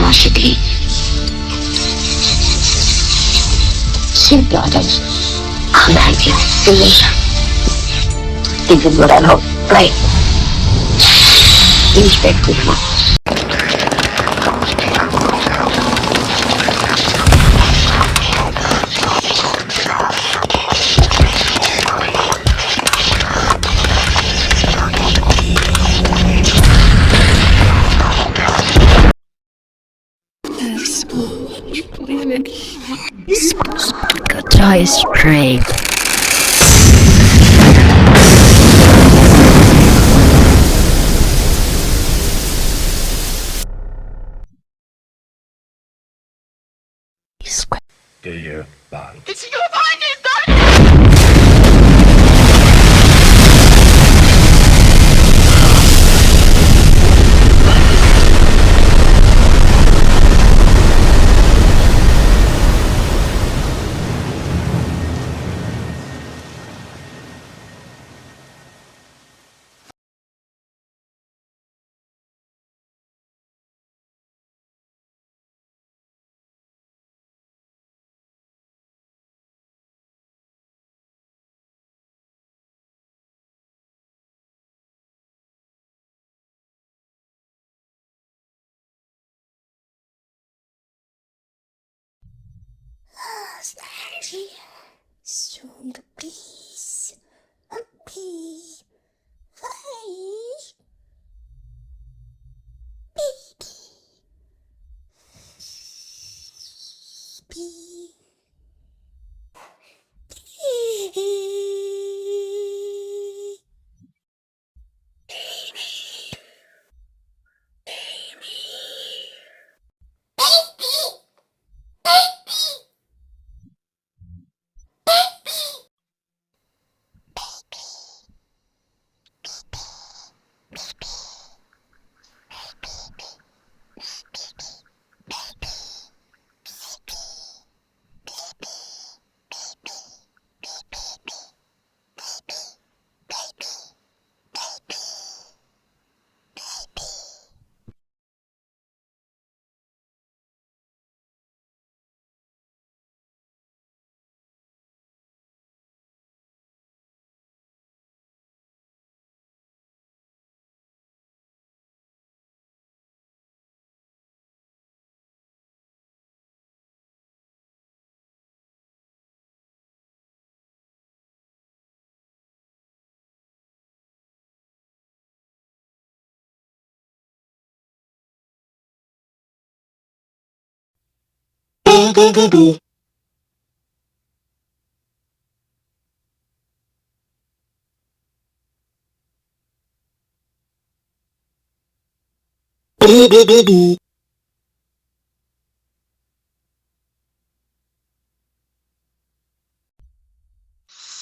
curiosity. Xin表达很爱听，真的是，这个不然后对，respect Toy spray. Det är ball. Soon the peace, a pea, hey, baby, bee, bee. Bee.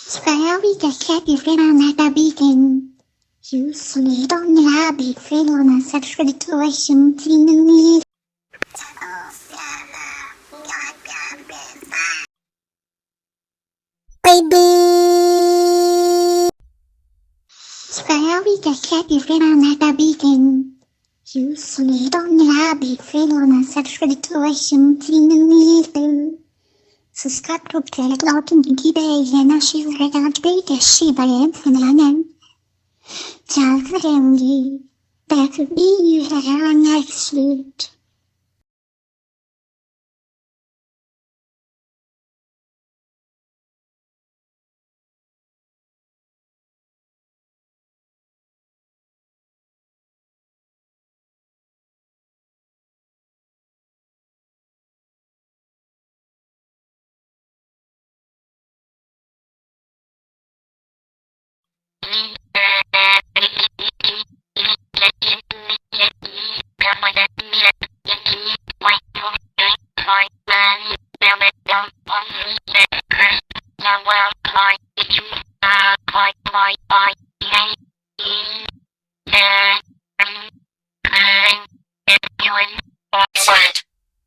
Sprawi kakiety fyna na tabitin. Usually don't labi fyna na subscription tinuni. Baby. Sprawi kakiety fyna na tabitin. Usually don't labi fyna na subscription tinuni. Subscribe to Telegram TV nasi redaktörer skriver förnämningen. Jag förändrar. Därför blir det här slut.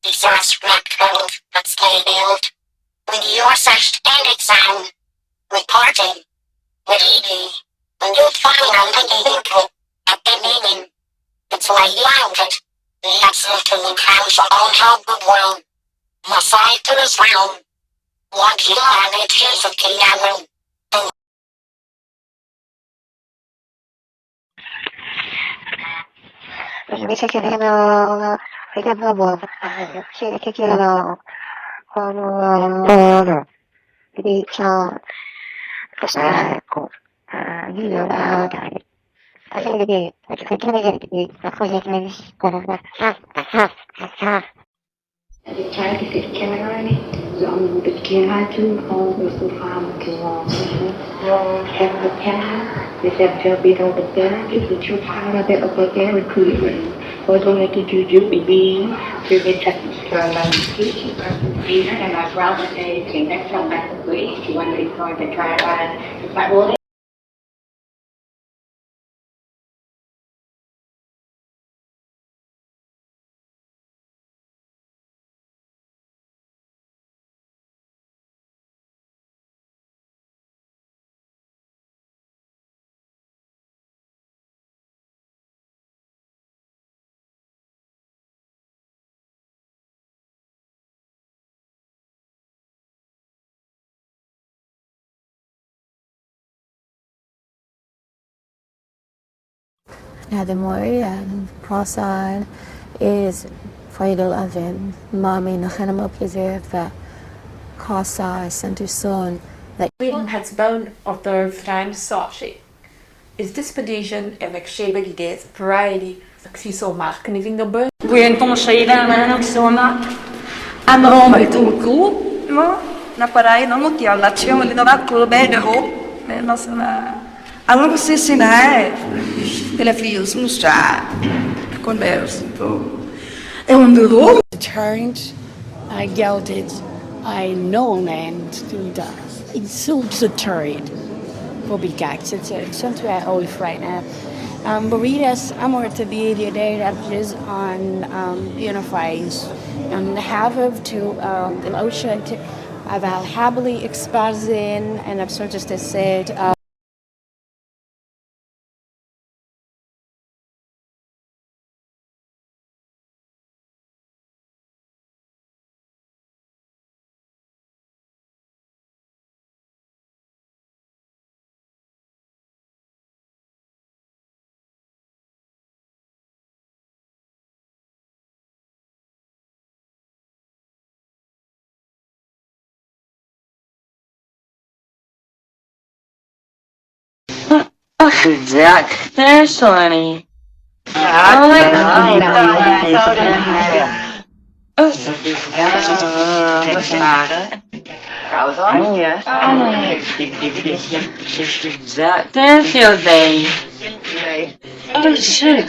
Resource record, but stay built. With your search and exam. Reporting. With ED. And you'd find out the input at the meeting. It's why you wanted. The answer to the council on how good will. My side to this round. What you are, it is a key. Invece che avevo, che chiedo, diciamo, questa, ecco, io da, perché la cosa che mi dice, Het targeted kindergarten, zo'n bekendheid over verhaal hebben we kennen, dus heb je weer op het werk, dus dat je haar dat op het werk kunnen. Wat dan het je begin, je weet dat het kan teaching and my brother said, okay, next time back to Greece, you want to be going to try it's like, well, Ademoi cross-eyed is Friedel Avin, Mami Nachenam Opgezerfa, cross-eyed center son. Wien het bone of the Vrijn Sashi. Is this petition of exhibit get variety so mark and even the bird? Wien kom saída na não soma. Amo mai tu ku, no? Na parai não mo tia la chama ali na ku be de ho. Nossa na. Amo você sinai. Telefios mostrar. Conversa. É duro. Deterrent, I gelded, I know and do that. It's so deterrent. For big acts, it's something I always right now. Burritos, I'm more to be the day that is on unifies and have of to the ocean to about happily exposing and I've sort of just said. Jack, there's Sonny. Oh my Jack, there's your day. Oh shit.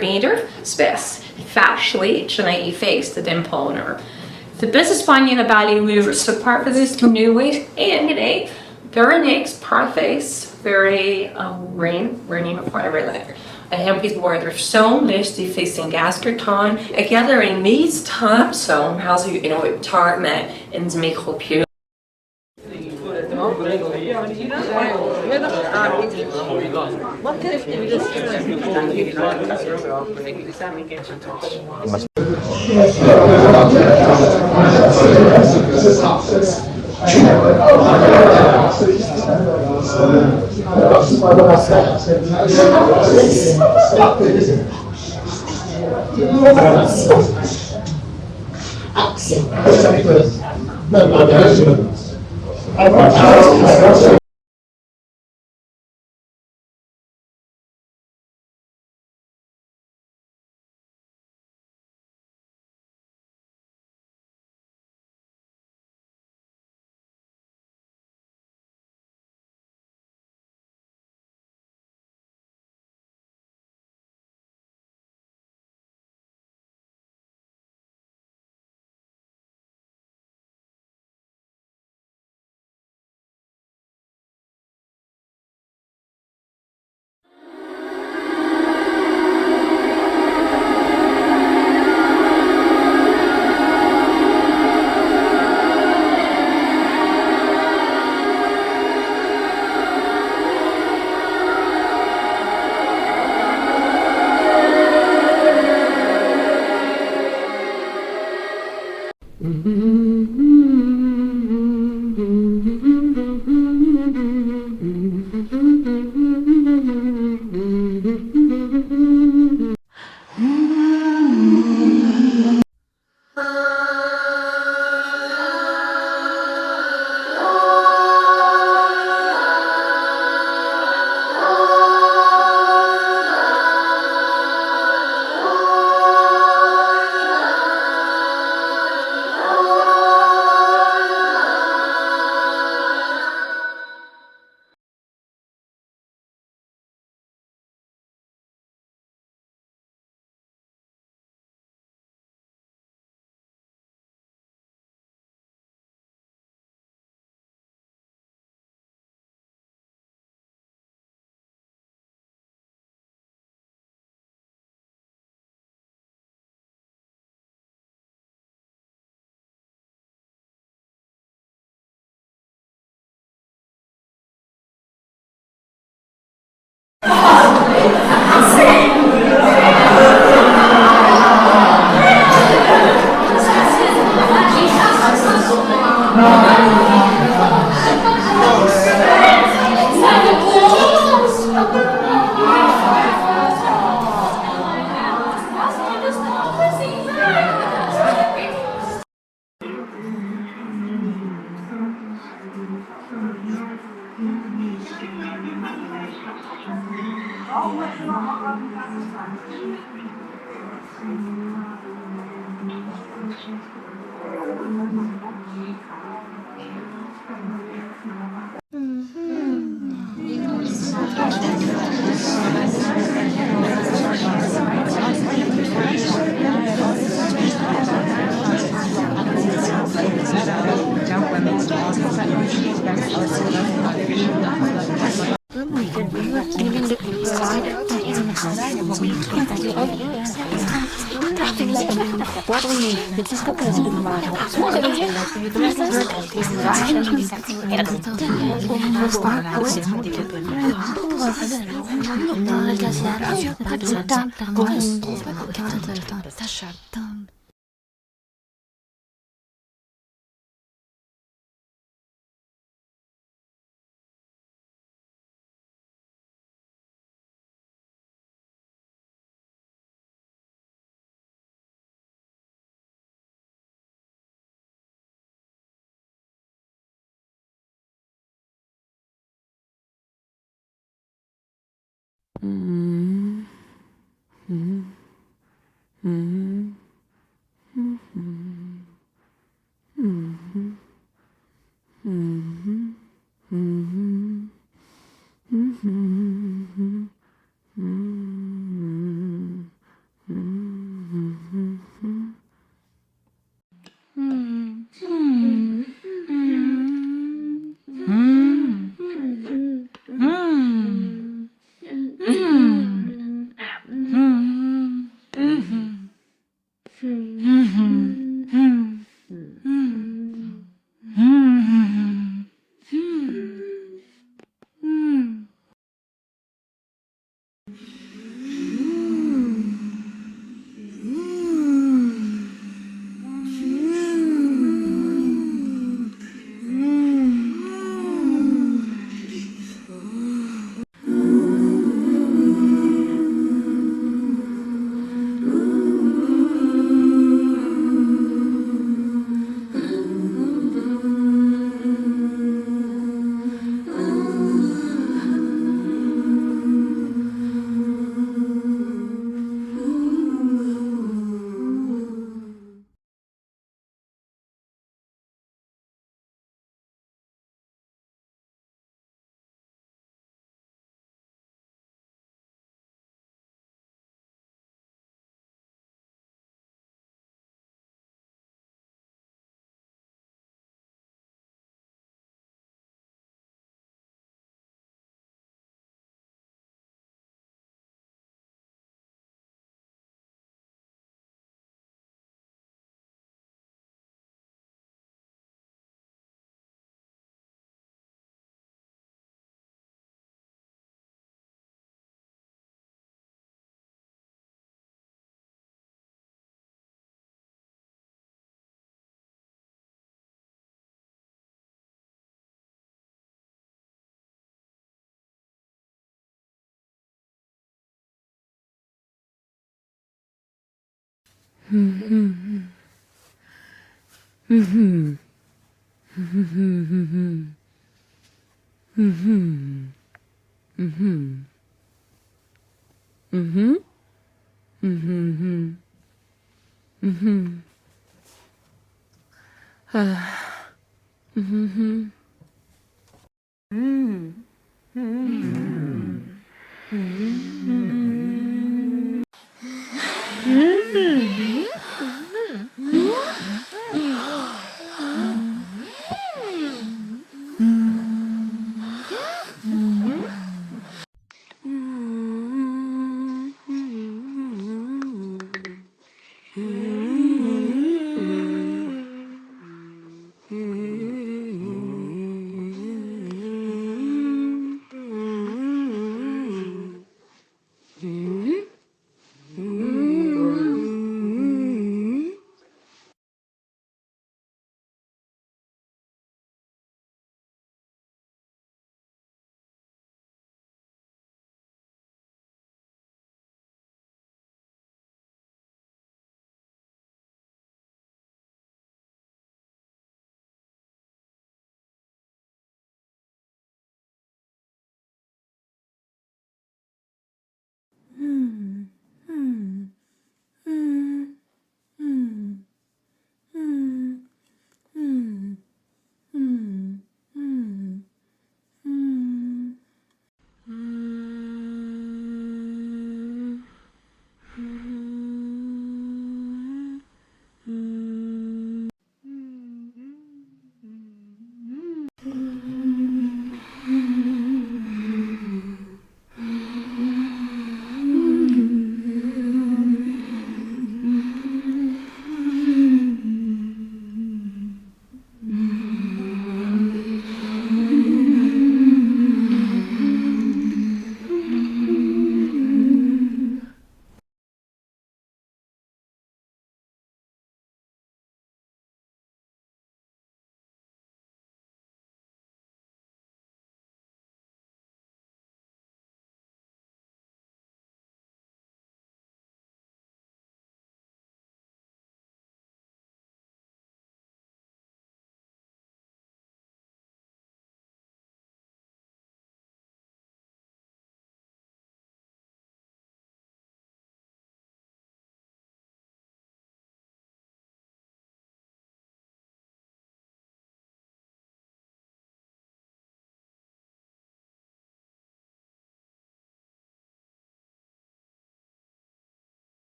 Beter spes factually tonight face the dimponer. The business binding the value we were support for this new way and today very next part face very raining before every letter. I have people where they're so listy facing gaskerton together in these times so how's you know target and make hope you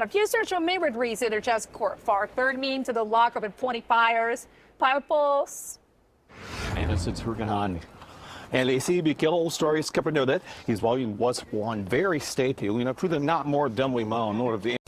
a few search on Maywood research just far third mean to the lock of 20 fires, piles. En is het teruggegaan. En de CB stories kept noted. His volume was one very stately, you know, proving not more dumbly mown, nor of the